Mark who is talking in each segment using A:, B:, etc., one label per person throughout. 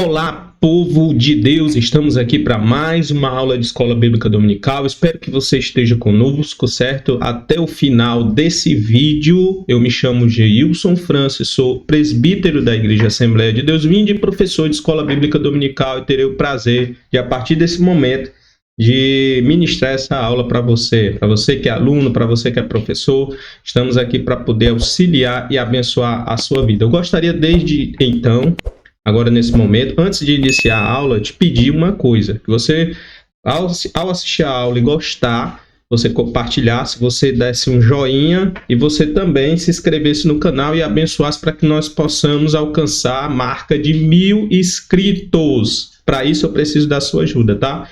A: Olá, povo de Deus, estamos aqui para mais uma aula de Escola Bíblica Dominical. Espero que você esteja conosco, certo? Até o final desse vídeo. Eu me chamo Geilson Francis, sou presbítero da Igreja Assembleia de Deus Vinde e professor de Escola Bíblica Dominical, e terei o prazer de, a partir desse momento, de ministrar essa aula para você que é aluno, para você que é professor. Estamos aqui para poder auxiliar e abençoar a sua vida. Eu gostaria desde então, agora nesse momento, antes de iniciar a aula, te pedir uma coisa, que você, ao assistir a aula e gostar, você compartilhasse, você desse um joinha e você também se inscrevesse no canal e abençoasse para que nós possamos alcançar a marca de 1000 inscritos. Para isso eu preciso da sua ajuda, tá?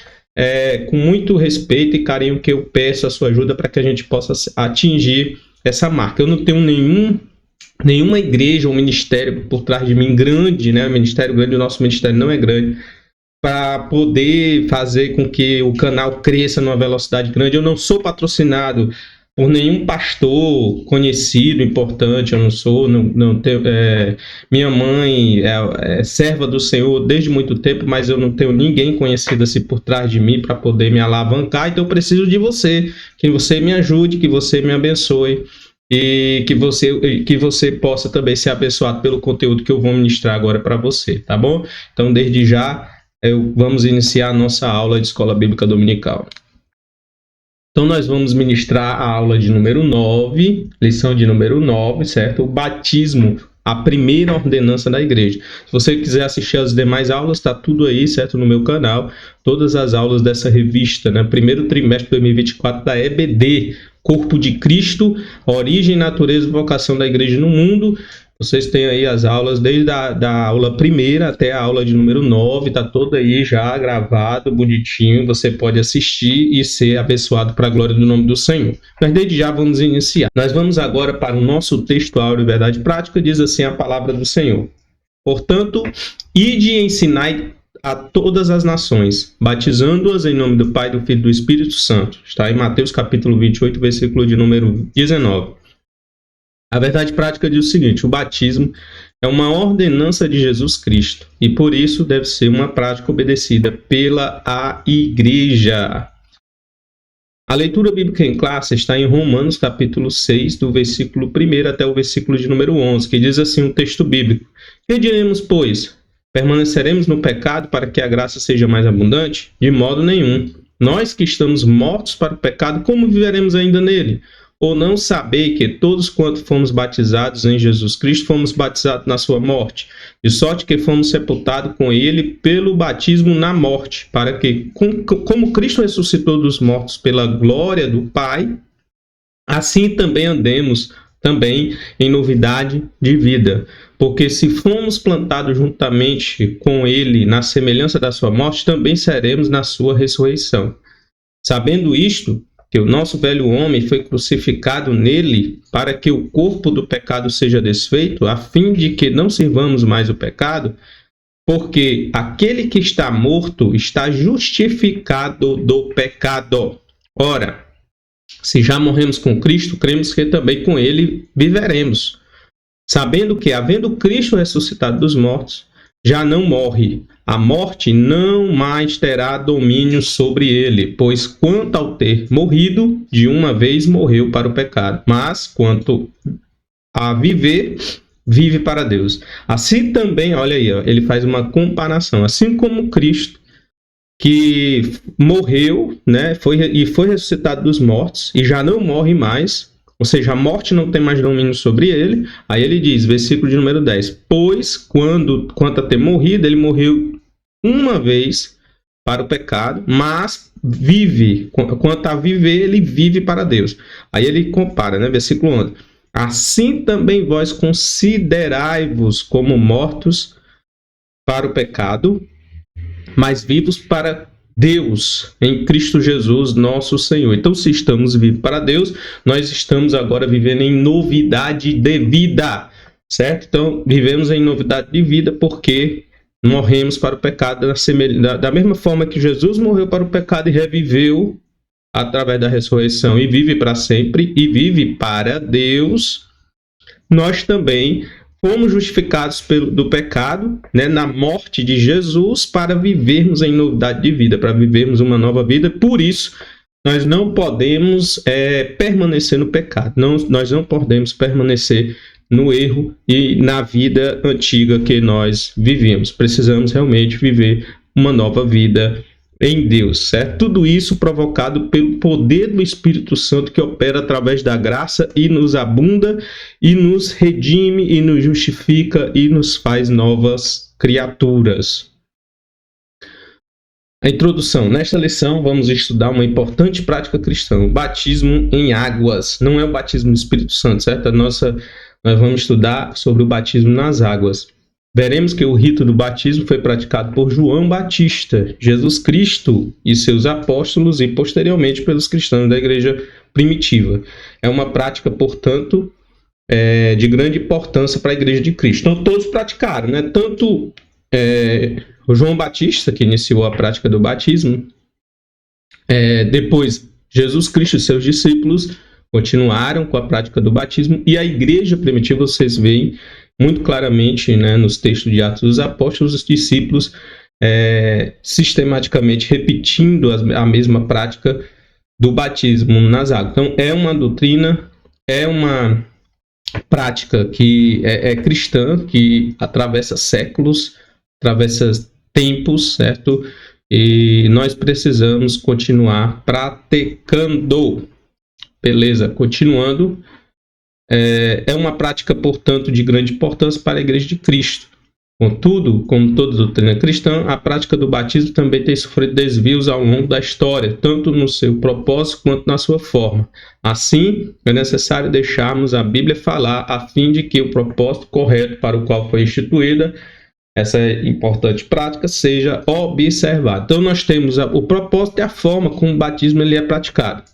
A: Com muito respeito e carinho que eu peço a sua ajuda para que a gente possa atingir essa marca. Eu não tenho nenhuma igreja ou ministério por trás de mim grande, né? Ministério grande, o nosso ministério não é grande, para poder fazer com que o canal cresça numa velocidade grande. Eu não sou patrocinado por nenhum pastor conhecido, importante. Eu não sou, não tenho, minha mãe é serva do Senhor desde muito tempo, mas eu não tenho ninguém conhecido assim por trás de mim para poder me alavancar. Então eu preciso de você, que você me ajude, que você me abençoe e que você possa também ser abençoado pelo conteúdo que eu vou ministrar agora para você, tá bom? Então desde já vamos iniciar a nossa aula de Escola Bíblica Dominical. Então nós vamos ministrar a aula de número 9, lição de número 9, certo? O batismo, a primeira ordenança da igreja. Se você quiser assistir as demais aulas, está tudo aí, certo? No meu canal, todas as aulas dessa revista, né? Primeiro trimestre de 2024 da EBD, Corpo de Cristo, Origem, Natureza e Vocação da Igreja no Mundo. Vocês têm aí as aulas desde a aula primeira até a aula de número 9, tá todo aí já gravado, bonitinho, você pode assistir e ser abençoado para a glória do nome do Senhor. Mas desde já vamos iniciar. Nós vamos agora para o nosso texto áureo Verdade Prática, diz assim a palavra do Senhor. Portanto, ide e ensinai a todas as nações, batizando-as em nome do Pai, do Filho e do Espírito Santo. Está em Mateus capítulo 28, versículo de número 19. A verdade prática diz o seguinte: o batismo é uma ordenança de Jesus Cristo e por isso deve ser uma prática obedecida pela igreja. A leitura bíblica em classe está em Romanos capítulo 6, do versículo 1 até o versículo de número 11, que diz assim o texto bíblico: Que diremos, pois? Permaneceremos no pecado para que a graça seja mais abundante? De modo nenhum. Nós que estamos mortos para o pecado, como viveremos ainda nele? Ou não sabei que todos quanto fomos batizados em Jesus Cristo, fomos batizados na sua morte? De sorte que fomos sepultados com ele pelo batismo na morte, para que, como Cristo ressuscitou dos mortos pela glória do Pai, assim também andemos também em novidade de vida. Porque se fomos plantados juntamente com ele na semelhança da sua morte, também seremos na sua ressurreição. Sabendo isto, que o nosso velho homem foi crucificado nele para que o corpo do pecado seja desfeito, a fim de que não sirvamos mais o pecado, porque aquele que está morto está justificado do pecado. Ora, se já morremos com Cristo, cremos que também com ele viveremos, sabendo que, havendo Cristo ressuscitado dos mortos, já não morre. A morte não mais terá domínio sobre ele, pois quanto ao ter morrido, de uma vez morreu para o pecado. Mas quanto a viver, vive para Deus. Assim também, olha aí, ele faz uma comparação. Assim como Cristo, que morreu, né, foi ressuscitado dos mortos e já não morre mais, ou seja, a morte não tem mais domínio sobre ele. Aí ele diz, versículo de número 10, pois quanto a ter morrido, ele morreu uma vez para o pecado, mas vive, quanto a viver, ele vive para Deus. Aí ele compara, né, versículo 11, assim também vós considerai-vos como mortos para o pecado, mas vivos para Deus, em Cristo Jesus, nosso Senhor. Então, se estamos vivos para Deus, nós estamos agora vivendo em novidade de vida, certo? Então, vivemos em novidade de vida porque morremos para o pecado da mesma forma que Jesus morreu para o pecado e reviveu através da ressurreição e vive para sempre e vive para Deus. Nós também fomos justificados do pecado, né, na morte de Jesus, para vivermos em novidade de vida, para vivermos uma nova vida. Por isso, nós não podemos permanecer no pecado, nós não podemos permanecer no erro e na vida antiga que nós vivíamos. Precisamos realmente viver uma nova vida em Deus, certo? Tudo isso provocado pelo poder do Espírito Santo, que opera através da graça e nos abunda e nos redime e nos justifica e nos faz novas criaturas. A introdução. Nesta lição vamos estudar uma importante prática cristã, o batismo em águas. Não é o batismo no Espírito Santo, certo? Nós vamos estudar sobre o batismo nas águas. Veremos que o rito do batismo foi praticado por João Batista, Jesus Cristo e seus apóstolos e posteriormente pelos cristãos da igreja primitiva. É uma prática, portanto, de grande importância para a igreja de Cristo. Então todos praticaram, né? Tanto o João Batista, que iniciou a prática do batismo, depois Jesus Cristo e seus discípulos continuaram com a prática do batismo, e a igreja primitiva, vocês veem muito claramente, né, nos textos de Atos dos Apóstolos, os discípulos sistematicamente repetindo a mesma prática do batismo nas águas. Então, é uma doutrina, é uma prática que é cristã, que atravessa séculos, atravessa tempos, certo? E nós precisamos continuar praticando. Beleza, continuando. É uma prática, portanto, de grande importância para a Igreja de Cristo. Contudo, como toda doutrina cristã, a prática do batismo também tem sofrido desvios ao longo da história, tanto no seu propósito quanto na sua forma. Assim, é necessário deixarmos a Bíblia falar, a fim de que o propósito correto para o qual foi instituída essa importante prática seja observado. Então, nós temos o propósito e a forma como o batismo ele é praticado.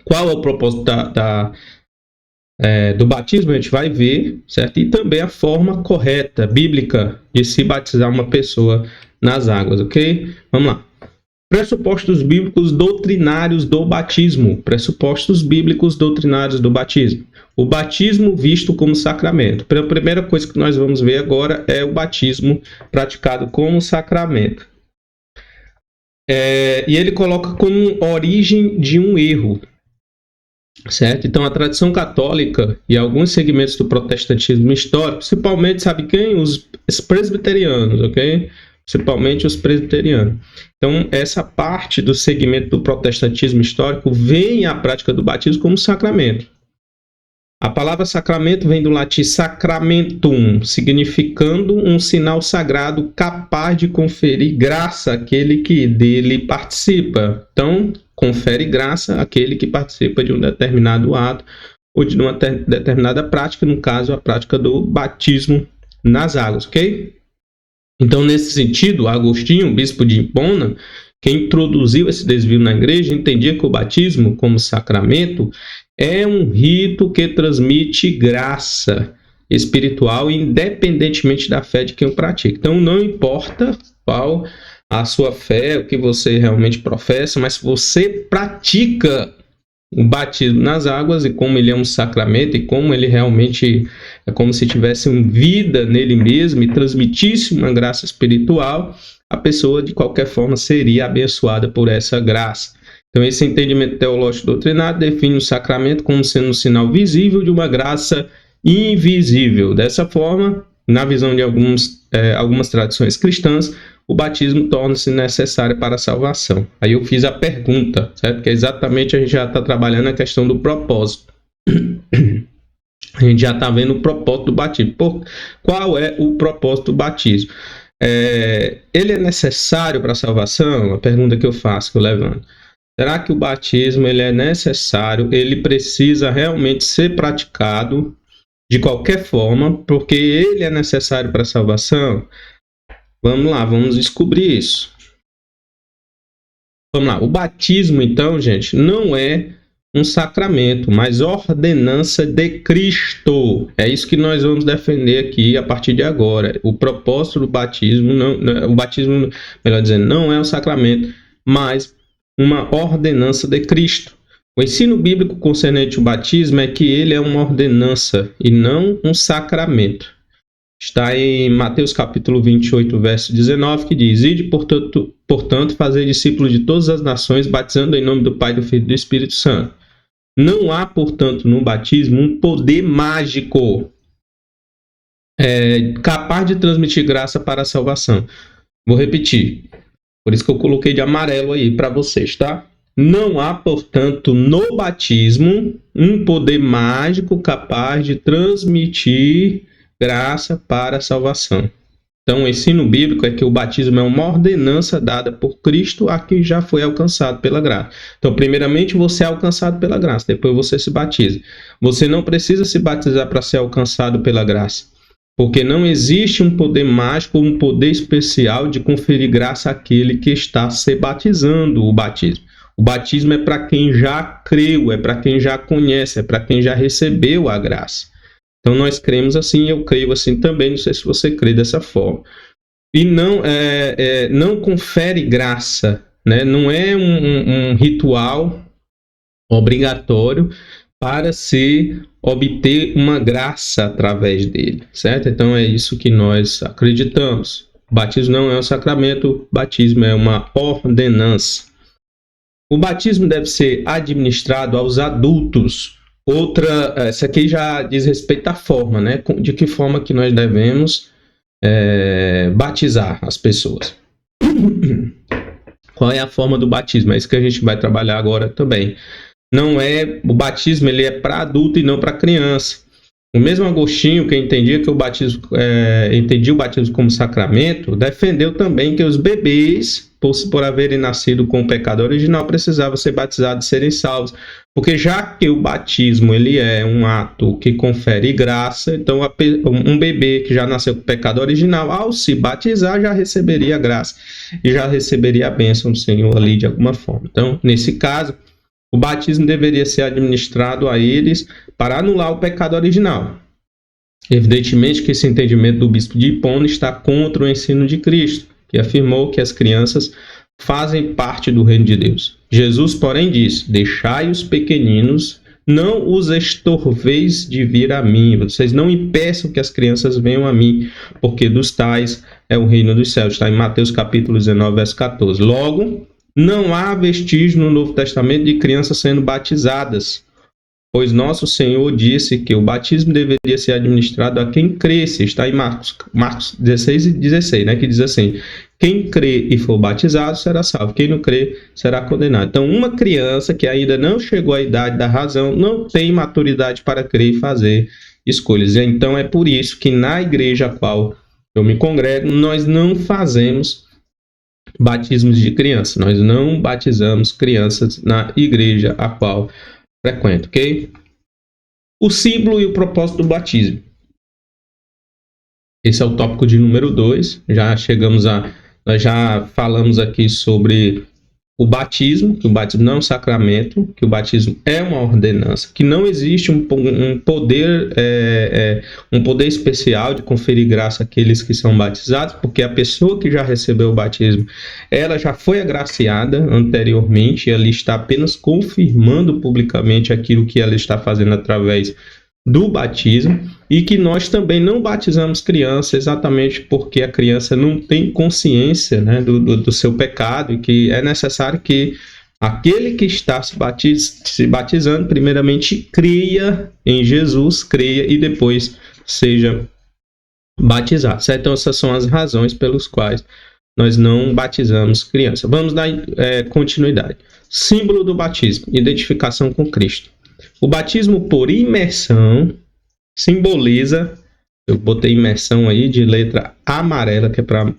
A: Qual é o propósito do batismo? A gente vai ver, certo? E também a forma correta, bíblica, de se batizar uma pessoa nas águas, ok? Vamos lá. Pressupostos bíblicos doutrinários do batismo. Pressupostos bíblicos doutrinários do batismo. O batismo visto como sacramento. A primeira coisa que nós vamos ver agora é o batismo praticado como sacramento. E ele coloca como origem de um erro, certo? Então, a tradição católica e alguns segmentos do protestantismo histórico, principalmente, sabe quem? Os presbiterianos, ok? Principalmente os presbiterianos. Então, essa parte do segmento do protestantismo histórico vê a prática do batismo como sacramento. A palavra sacramento vem do latim sacramentum, significando um sinal sagrado capaz de conferir graça àquele que dele participa. Então, confere graça àquele que participa de um determinado ato ou de uma determinada prática, no caso, a prática do batismo nas águas, ok? Então, nesse sentido, Agostinho, bispo de Hipona, que introduziu esse desvio na igreja, entendia que o batismo, como sacramento, é um rito que transmite graça espiritual, independentemente da fé de quem o pratica. Então, não importa qual a sua fé, o que você realmente professa, mas se você pratica o batismo nas águas, e como ele é um sacramento, e como ele realmente é como se tivesse uma vida nele mesmo e transmitisse uma graça espiritual, a pessoa de qualquer forma seria abençoada por essa graça. Então, esse entendimento teológico doutrinário define o sacramento como sendo um sinal visível de uma graça invisível. Dessa forma, na visão de algumas tradições cristãs, o batismo torna-se necessário para a salvação. Aí eu fiz a pergunta, certo? Que exatamente a gente já está trabalhando a questão do propósito. A gente já está vendo o propósito do batismo. Qual é o propósito do batismo? Ele é necessário para a salvação? A pergunta que eu faço, que eu levanto. Será que o batismo ele é necessário? Ele precisa realmente ser praticado de qualquer forma, porque ele é necessário para a salvação? Vamos lá, vamos descobrir isso. Vamos lá, o batismo, então, gente, não é um sacramento, mas ordenança de Cristo. É isso que nós vamos defender aqui a partir de agora. O propósito do batismo, o batismo, melhor dizendo, não é um sacramento, mas uma ordenança de Cristo. O ensino bíblico concernente ao batismo é que ele é uma ordenança e não um sacramento. Está em Mateus capítulo 28, verso 19, que diz: Ide, portanto, fazer discípulos de todas as nações, batizando em nome do Pai, do Filho e do Espírito Santo. Não há, portanto, no batismo um poder mágico capaz de transmitir graça para a salvação. Vou repetir, por isso que eu coloquei de amarelo aí para vocês, tá? Não há, portanto, no batismo um poder mágico capaz de transmitir graça para a salvação. Então, o ensino bíblico é que o batismo é uma ordenança dada por Cristo a quem já foi alcançado pela graça. Então, primeiramente, você é alcançado pela graça, depois você se batiza. Você não precisa se batizar para ser alcançado pela graça, porque não existe um poder mágico, um poder especial de conferir graça àquele que está se batizando o batismo. O batismo é para quem já creu, é para quem já conhece, é para quem já recebeu a graça. Então nós cremos assim, eu creio assim também, não sei se você crê dessa forma. E não confere graça, né? Não é um ritual obrigatório para se obter uma graça através dele, certo? Então é isso que nós acreditamos. O batismo não é um sacramento, o batismo é uma ordenança. O batismo deve ser administrado aos adultos. Essa aqui já diz respeito à forma, né? De que forma que nós devemos batizar as pessoas. Qual é a forma do batismo? É isso que a gente vai trabalhar agora também. O batismo ele é para adulto e não para criança. O mesmo Agostinho, que entendia que o batismo como sacramento, defendeu também que os bebês, por haverem nascido com o pecado original, precisavam ser batizados e serem salvos. Porque já que o batismo ele é um ato que confere graça, então um bebê que já nasceu com o pecado original, ao se batizar, já receberia a graça e já receberia a bênção do Senhor ali de alguma forma. Então, nesse caso, o batismo deveria ser administrado a eles para anular o pecado original. Evidentemente que esse entendimento do bispo de Hipona está contra o ensino de Cristo, que afirmou que as crianças fazem parte do reino de Deus. Jesus, porém, disse: deixai os pequeninos, não os estorveis de vir a mim. Vocês não impeçam que as crianças venham a mim, porque dos tais é o reino dos céus. Está em Mateus capítulo 19, verso 14. Logo, não há vestígio no Novo Testamento de crianças sendo batizadas, pois nosso Senhor disse que o batismo deveria ser administrado a quem cresce. Está em Marcos 16 e 16, né, que diz assim: quem crê e for batizado será salvo, quem não crê será condenado. Então, uma criança que ainda não chegou à idade da razão não tem maturidade para crer e fazer escolhas. Então, é por isso que na igreja a qual eu me congrego, nós não fazemos batismos de criança. Nós não batizamos crianças na igreja a qual frequento, ok? O símbolo e o propósito do batismo. Esse é o tópico de número 2. Nós já falamos aqui sobre o batismo, que o batismo não é um sacramento, que o batismo é uma ordenança, que não existe um poder especial de conferir graça àqueles que são batizados, porque a pessoa que já recebeu o batismo, ela já foi agraciada anteriormente, e ela está apenas confirmando publicamente aquilo que ela está fazendo através do batismo, e que nós também não batizamos criança exatamente porque a criança não tem consciência, né, do seu pecado, e que é necessário que aquele que está se batizando primeiramente creia em Jesus, creia e depois seja batizado, certo? Então essas são as razões pelas quais nós não batizamos criança. Vamos dar continuidade. Símbolo do batismo: identificação com Cristo. O batismo por imersão simboliza, eu botei imersão aí de letra amarela, que é para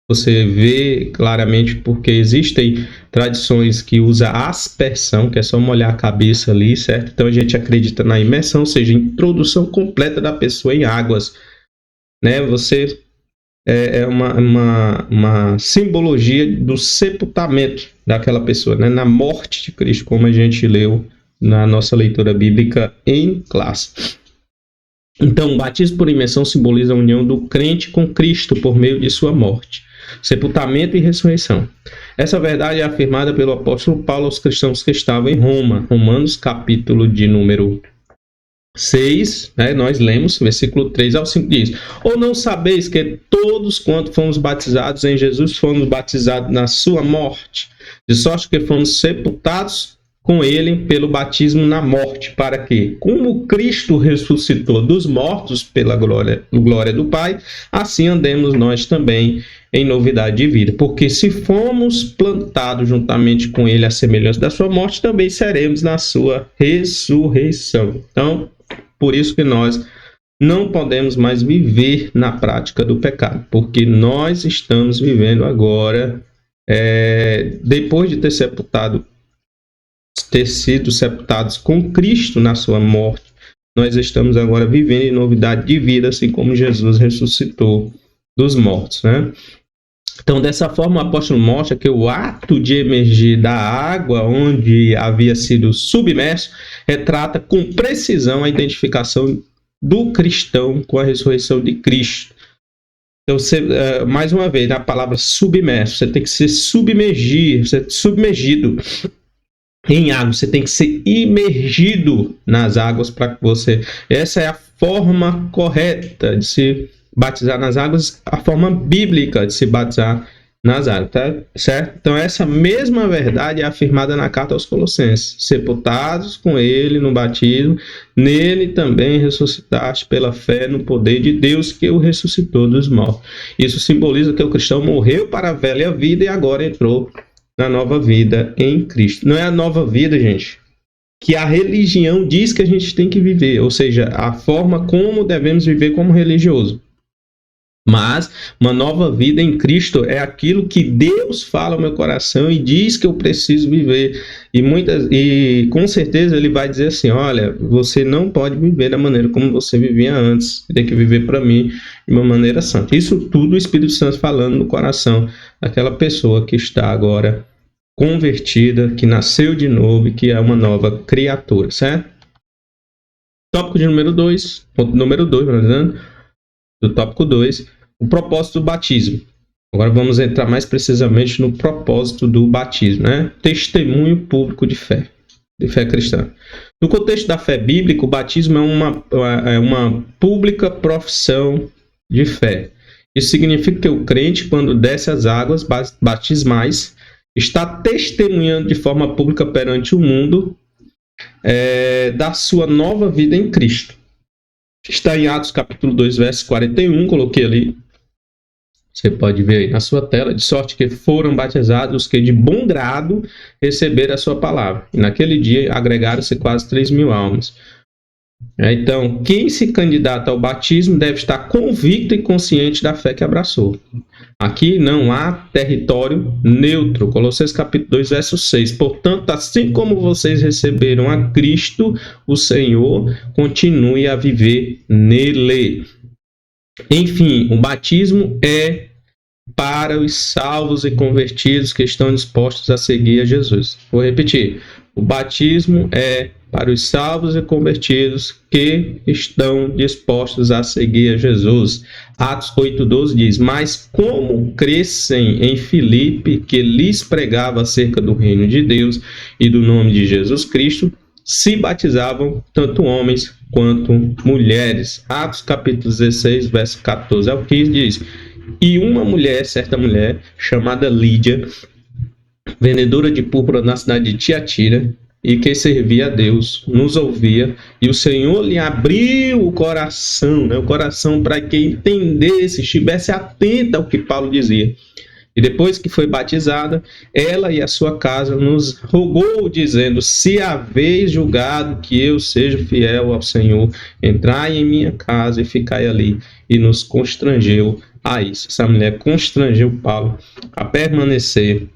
A: você ver claramente, porque existem tradições que usam aspersão, que é só molhar a cabeça ali, certo? Então a gente acredita na imersão, ou seja, introdução completa da pessoa em águas, né? Você é uma simbologia do sepultamento daquela pessoa, né? Na morte de Cristo, como a gente leu na nossa leitura bíblica em classe. Então, o batismo por imersão simboliza a união do crente com Cristo por meio de sua morte. sepultamento e ressurreição. Essa verdade é afirmada pelo apóstolo Paulo aos cristãos que estavam em Roma. Romanos, capítulo de número 6, né, nós lemos, versículo 3 ao 5 diz: ou não sabeis que todos quanto fomos batizados em Jesus, fomos batizados na sua morte, de sorte que fomos sepultados com ele pelo batismo na morte, para que, como Cristo ressuscitou dos mortos pela glória do Pai, assim andemos nós também em novidade de vida. Porque se fomos plantados juntamente com ele à semelhança da sua morte, também seremos na sua ressurreição. Então, por isso que nós não podemos mais viver na prática do pecado, porque nós estamos vivendo agora, depois de ter sido sepultados com Cristo na sua morte, nós estamos agora vivendo em novidade de vida, assim como Jesus ressuscitou dos mortos, né? Então, dessa forma, o apóstolo mostra que o ato de emergir da água onde havia sido submerso retrata com precisão a identificação do cristão com a ressurreição de Cristo. Então, mais uma vez, na palavra submerso, você tem que ser submergido em água, você tem que ser imergido nas águas para que você... Essa é a forma correta de se batizar nas águas, a forma bíblica de se batizar nas águas, tá certo? Então essa mesma verdade é afirmada na carta aos Colossenses: sepultados com ele no batismo, nele também ressuscitaste pela fé no poder de Deus que o ressuscitou dos mortos. Isso simboliza que o cristão morreu para a velha vida e agora entrou na nova vida em Cristo. Não é a nova vida, gente, que a religião diz que a gente tem que viver, ou seja, a forma como devemos viver como religioso. Mas uma nova vida em Cristo é aquilo que Deus fala ao meu coração e diz que eu preciso viver. E com certeza ele vai dizer assim: olha, você não pode viver da maneira como você vivia antes. Você tem que viver para mim de uma maneira santa. Isso tudo o Espírito Santo falando no coração daquela pessoa que está agora convertida, que nasceu de novo e que é uma nova criatura, certo? Tópico de número 2, ponto número 2, do tópico 2. O propósito do batismo. Agora vamos entrar mais precisamente no propósito do batismo, né? Testemunho público de fé cristã. No contexto da fé bíblica, o batismo é uma pública profissão de fé. Isso significa que o crente, quando desce as águas batismais, está testemunhando de forma pública perante o mundo da sua nova vida em Cristo. Está em Atos capítulo 2, verso 41, coloquei ali. Você pode ver aí na sua tela: de sorte que foram batizados os que de bom grado receberam a sua palavra. E naquele dia agregaram-se quase 3.000 almas. Então, quem se candidata ao batismo deve estar convicto e consciente da fé que abraçou. Aqui não há território neutro. Colossenses capítulo 2, verso 6. Portanto, assim como vocês receberam a Cristo, o Senhor, continue a viver nele. Enfim, o batismo é para os salvos e convertidos que estão dispostos a seguir a Jesus. Vou repetir. O batismo é para os salvos e convertidos que estão dispostos a seguir a Jesus. Atos 8,12 diz: mas como crescem em Filipe, que lhes pregava acerca do reino de Deus e do nome de Jesus Cristo, se batizavam tanto homens quanto mulheres. Atos capítulo 16, verso 14 ao 15 diz: e uma mulher, certa mulher, chamada Lídia, vendedora de púrpura na cidade de Tiatira, e que servia a Deus, nos ouvia, e o Senhor lhe abriu o coração para que entendesse, estivesse atenta ao que Paulo dizia. E depois que foi batizada, ela e a sua casa nos rogou, dizendo: se haveis julgado que eu seja fiel ao Senhor, entrai em minha casa e ficai ali. E nos constrangeu a isso. Essa mulher constrangeu Paulo a permanecer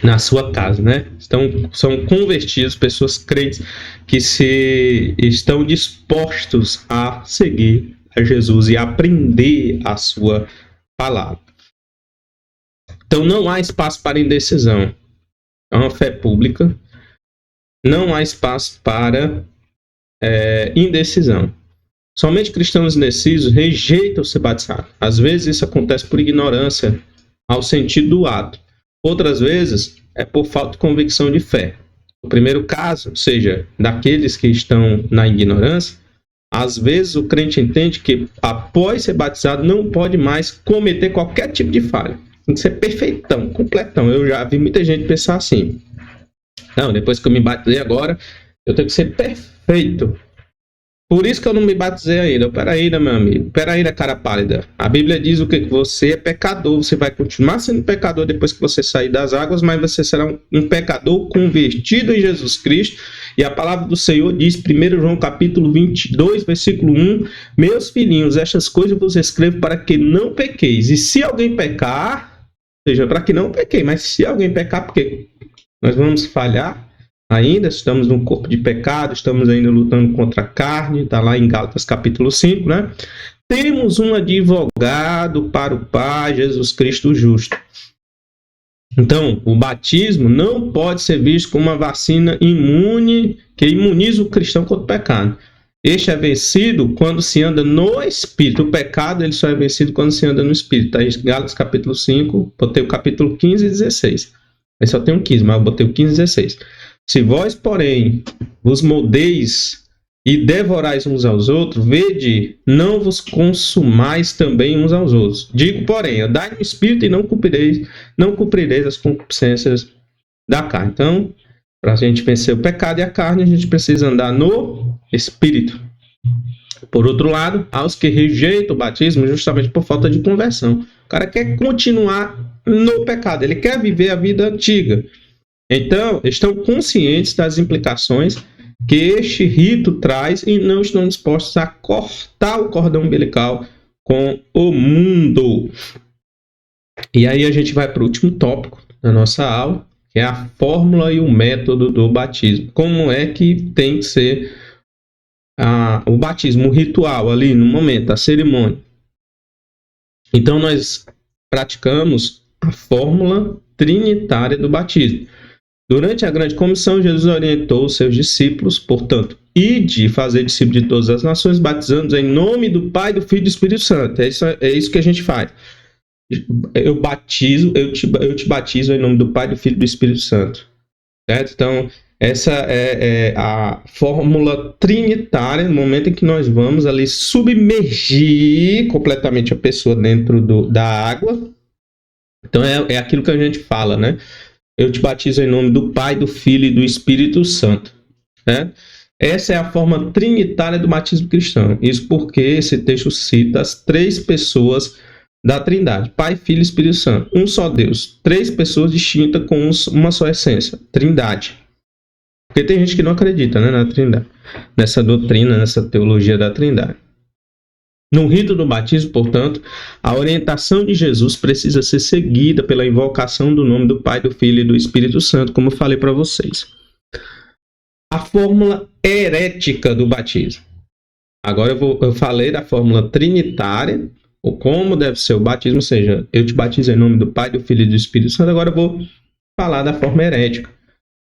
A: na sua casa, né? Então, são convertidos, pessoas crentes que estão dispostos a seguir a Jesus e aprender a sua palavra. Então, não há espaço para indecisão. É uma fé pública. Não há espaço para indecisão. Somente cristãos indecisos rejeitam ser batizados. Às vezes isso acontece por ignorância ao sentido do ato. Outras vezes é por falta de convicção de fé. No primeiro caso, ou seja, daqueles que estão na ignorância, às vezes o crente entende que após ser batizado não pode mais cometer qualquer tipo de falha. Tem que ser perfeitão, completão. Eu já vi muita gente pensar assim. Não, depois que eu me batizei agora, eu tenho que ser perfeito. Por isso que eu não me batizei ainda. Peraí, né, meu amigo? Peraí, né, cara pálida? A Bíblia diz o que? Você é pecador. Você vai continuar sendo pecador depois que você sair das águas, mas você será um pecador convertido em Jesus Cristo. E a palavra do Senhor diz, 1 João capítulo 22, versículo 1, meus filhinhos, estas coisas vos escrevo para que não pequeis. E se alguém pecar, ou seja, para que não pequei, mas se alguém pecar, porque nós vamos falhar, ainda estamos num corpo de pecado, estamos ainda lutando contra a carne, está lá em Gálatas capítulo 5, né? Temos um advogado para o Pai, Jesus Cristo justo. Então, o batismo não pode ser visto como uma vacina imune, que imuniza o cristão contra o pecado. Este é vencido quando se anda no Espírito. O pecado ele só é vencido quando se anda no Espírito. Está em Gálatas capítulo 5, botei o capítulo 15 e 16. Aí só tem o 15, mas eu botei o 15 e 16. Se vós, porém, vos moldeis e devorais uns aos outros, vede, não vos consumais também uns aos outros. Digo, porém, andai no Espírito e não cumprireis as concupiscências da carne. Então, para a gente vencer o pecado e a carne, a gente precisa andar no Espírito. Por outro lado, aos que rejeitam o batismo justamente por falta de conversão. O cara quer continuar no pecado, ele quer viver a vida antiga. Então, estão conscientes das implicações que este rito traz e não estão dispostos a cortar o cordão umbilical com o mundo. E aí a gente vai para o último tópico da nossa aula, que é a fórmula e o método do batismo. Como é que tem que ser o batismo, o ritual ali no momento, a cerimônia. Então nós praticamos a fórmula trinitária do batismo. Durante a grande comissão, Jesus orientou os seus discípulos, portanto, ide fazer discípulos de todas as nações, batizando-os em nome do Pai, do Filho e do Espírito Santo. É isso que a gente faz. Eu te batizo em nome do Pai, do Filho e do Espírito Santo. Certo? Então, essa é a fórmula trinitária, no momento em que nós vamos ali submergir completamente a pessoa dentro da água. Então, é aquilo que a gente fala, né? Eu te batizo em nome do Pai, do Filho e do Espírito Santo. Né? Essa é a forma trinitária do batismo cristão. Isso porque esse texto cita as três pessoas da Trindade. Pai, Filho e Espírito Santo. Um só Deus. Três pessoas distintas com uma só essência. Trindade. Porque tem gente que não acredita, né, na Trindade. Nessa doutrina, nessa teologia da Trindade. No rito do batismo, portanto, a orientação de Jesus precisa ser seguida pela invocação do nome do Pai, do Filho e do Espírito Santo, como eu falei para vocês. A fórmula herética do batismo. Agora eu falei da fórmula trinitária, ou como deve ser o batismo, ou seja, eu te batizo em nome do Pai, do Filho e do Espírito Santo. Agora eu vou falar da forma herética.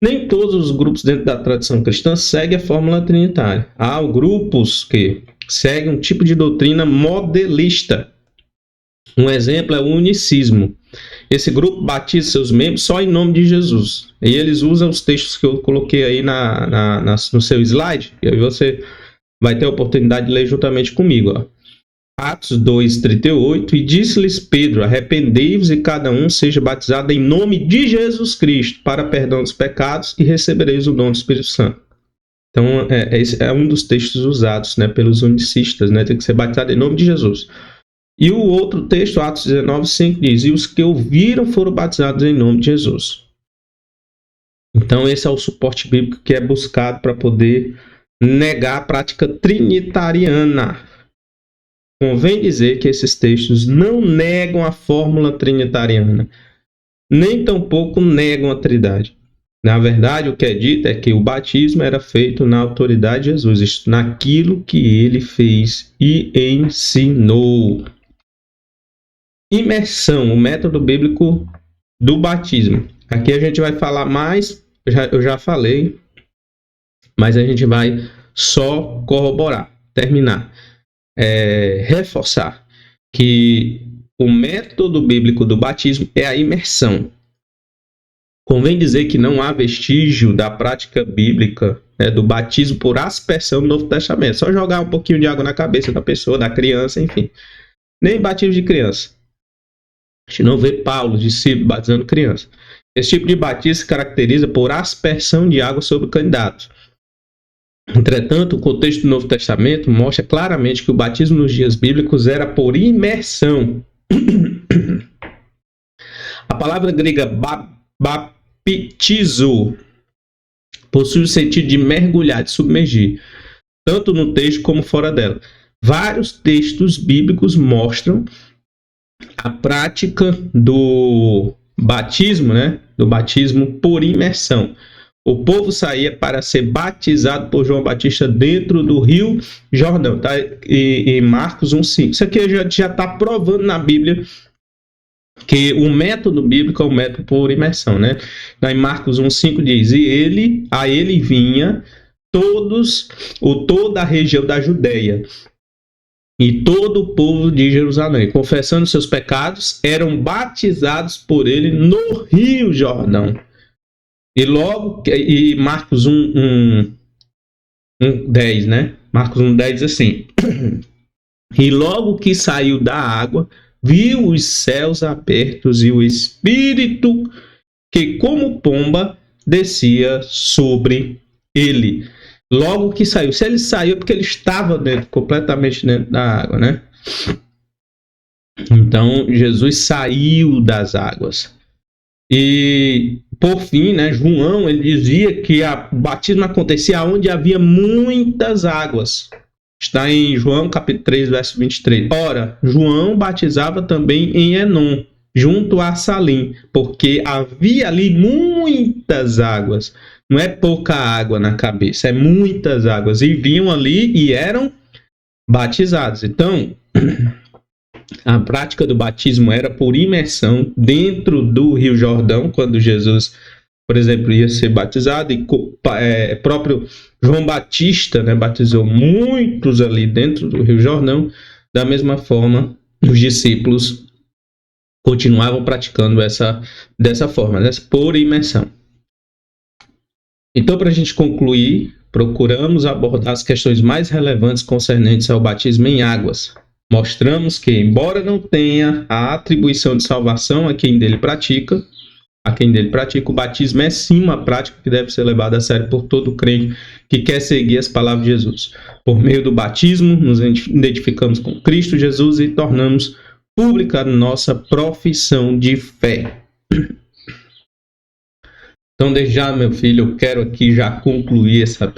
A: Nem todos os grupos dentro da tradição cristã seguem a fórmula trinitária. Há grupos que seguem um tipo de doutrina modelista. Um exemplo é o unicismo. Esse grupo batiza seus membros só em nome de Jesus. E eles usam os textos que eu coloquei aí no seu slide. E aí você vai ter a oportunidade de ler juntamente comigo. Ó. Atos 2:38. E disse-lhes Pedro, arrependei-vos e cada um seja batizado em nome de Jesus Cristo para perdão dos pecados e recebereis o dom do Espírito Santo. Então, esse é um dos textos usados, né, pelos unicistas, né, tem que ser batizado em nome de Jesus. E o outro texto, Atos 19:5, diz, e os que ouviram foram batizados em nome de Jesus. Então, esse é o suporte bíblico que é buscado para poder negar a prática trinitariana. Convém dizer que esses textos não negam a fórmula trinitariana, nem tampouco negam a Trindade. Na verdade, o que é dito é que o batismo era feito na autoridade de Jesus, naquilo que ele fez e ensinou. Imersão, o método bíblico do batismo. Aqui a gente vai falar mais, eu já falei, mas a gente vai só corroborar, terminar, reforçar que o método bíblico do batismo é a imersão. Convém dizer que não há vestígio da prática bíblica, né, do batismo por aspersão no Novo Testamento. Só jogar um pouquinho de água na cabeça da pessoa, da criança, enfim. Nem batismo de criança. A gente não vê Paulo, discípulo, batizando criança. Esse tipo de batismo se caracteriza por aspersão de água sobre o candidato. Entretanto, o contexto do Novo Testamento mostra claramente que o batismo nos dias bíblicos era por imersão. A palavra grega baptizo possui o sentido de mergulhar, de submergir, tanto no texto como fora dela. Vários textos bíblicos mostram a prática do batismo, né? Do batismo por imersão. O povo saía para ser batizado por João Batista dentro do Rio Jordão, tá? E Marcos 1,5. Isso aqui já está provando na Bíblia que o método bíblico é o método por imersão, né? Em Marcos 1,5 diz: e a ele vinha toda a região da Judéia e todo o povo de Jerusalém, confessando seus pecados, eram batizados por ele no Rio Jordão. E Marcos 1:10, né? Marcos 1:10 diz assim: e logo que saiu da água, viu os céus abertos e o Espírito que como pomba descia sobre ele. Logo que saiu. Se ele saiu é porque ele estava completamente dentro da água, né? Então, Jesus saiu das águas. E, por fim, né, João, ele dizia que o batismo acontecia onde havia muitas águas. Está em João capítulo 3, verso 23. Ora, João batizava também em Enom, junto a Salim, porque havia ali muitas águas. Não é pouca água na cabeça, é muitas águas. E vinham ali e eram batizados. Então, a prática do batismo era por imersão dentro do Rio Jordão, quando Jesus, por exemplo, ia ser batizado, e próprio João Batista, né, batizou muitos ali dentro do Rio Jordão. Da mesma forma, os discípulos continuavam praticando dessa forma, por imersão. Então, para a gente concluir, procuramos abordar as questões mais relevantes concernentes ao batismo em águas. Mostramos que, embora não tenha a atribuição de salvação a quem dele pratica, o batismo é sim uma prática que deve ser levada a sério por todo crente que quer seguir as palavras de Jesus. Por meio do batismo, nos identificamos com Cristo Jesus e tornamos pública nossa profissão de fé. Então, desde já, meu filho, eu quero aqui já concluir essa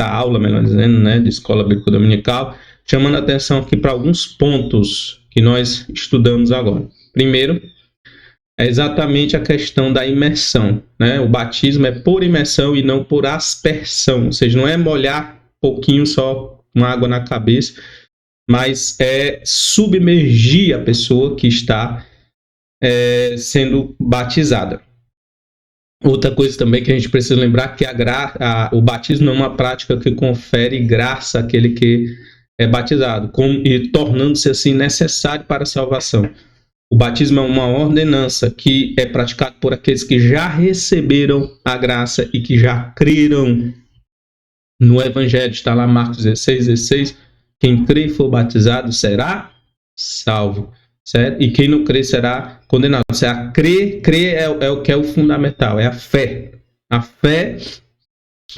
A: aula, melhor dizendo, né, de Escola Bíblica Dominical, chamando a atenção aqui para alguns pontos que nós estudamos agora. Primeiro, é exatamente a questão da imersão, né? O batismo é por imersão e não por aspersão, ou seja, não é molhar pouquinho só com água na cabeça, mas é submergir a pessoa que está sendo batizada. Outra coisa também que a gente precisa lembrar que o batismo não é uma prática que confere graça àquele que é batizado, e tornando-se assim necessário para a salvação. O batismo é uma ordenança que é praticada por aqueles que já receberam a graça e que já creram no Evangelho. Está lá Marcos 16:16. Quem crê e for batizado será salvo, certo? E quem não crê será condenado. Ou seja, crer é o que é o fundamental, é a fé. A fé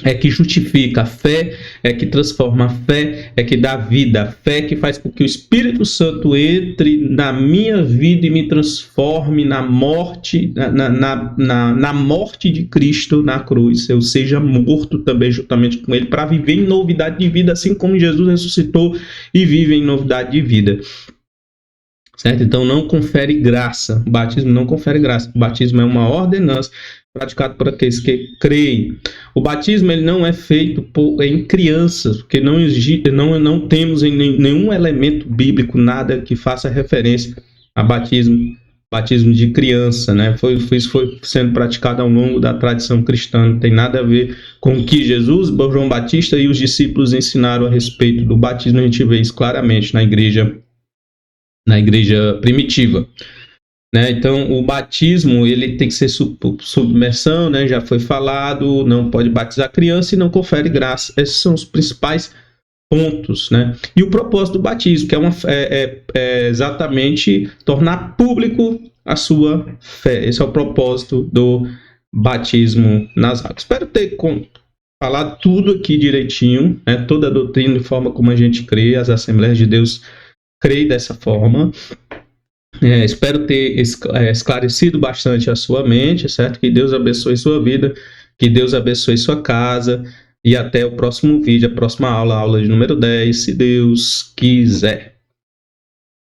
A: é que justifica, a fé é que transforma, a fé é que dá vida, a fé é que faz com que o Espírito Santo entre na minha vida e me transforme na morte, na morte de Cristo na cruz. Eu seja morto também juntamente com Ele para viver em novidade de vida, assim como Jesus ressuscitou e vive em novidade de vida. Certo? Então não confere graça, o batismo não confere graça, o batismo é uma ordenança praticado por aqueles que creem. O batismo ele não é feito em crianças, porque não temos em nenhum elemento bíblico nada que faça referência a batismo de criança, né? Isso foi sendo praticado ao longo da tradição cristã, não tem nada a ver com o que Jesus, João Batista e os discípulos ensinaram a respeito do batismo. A gente vê isso claramente na igreja na igreja primitiva. Né? Então, o batismo ele tem que ser submersão, né? Já foi falado, não pode batizar criança e não confere graça. Esses são os principais pontos, né? E o propósito do batismo, que é exatamente tornar público a sua fé. Esse é o propósito do batismo nas águas. Espero ter falado tudo aqui direitinho, né? Toda a doutrina e forma como a gente crê, as Assembleias de Deus creem dessa forma. Espero ter esclarecido bastante a sua mente, certo? Que Deus abençoe sua vida, que Deus abençoe sua casa, e até o próximo vídeo, a próxima aula, a aula de número 10, se Deus quiser.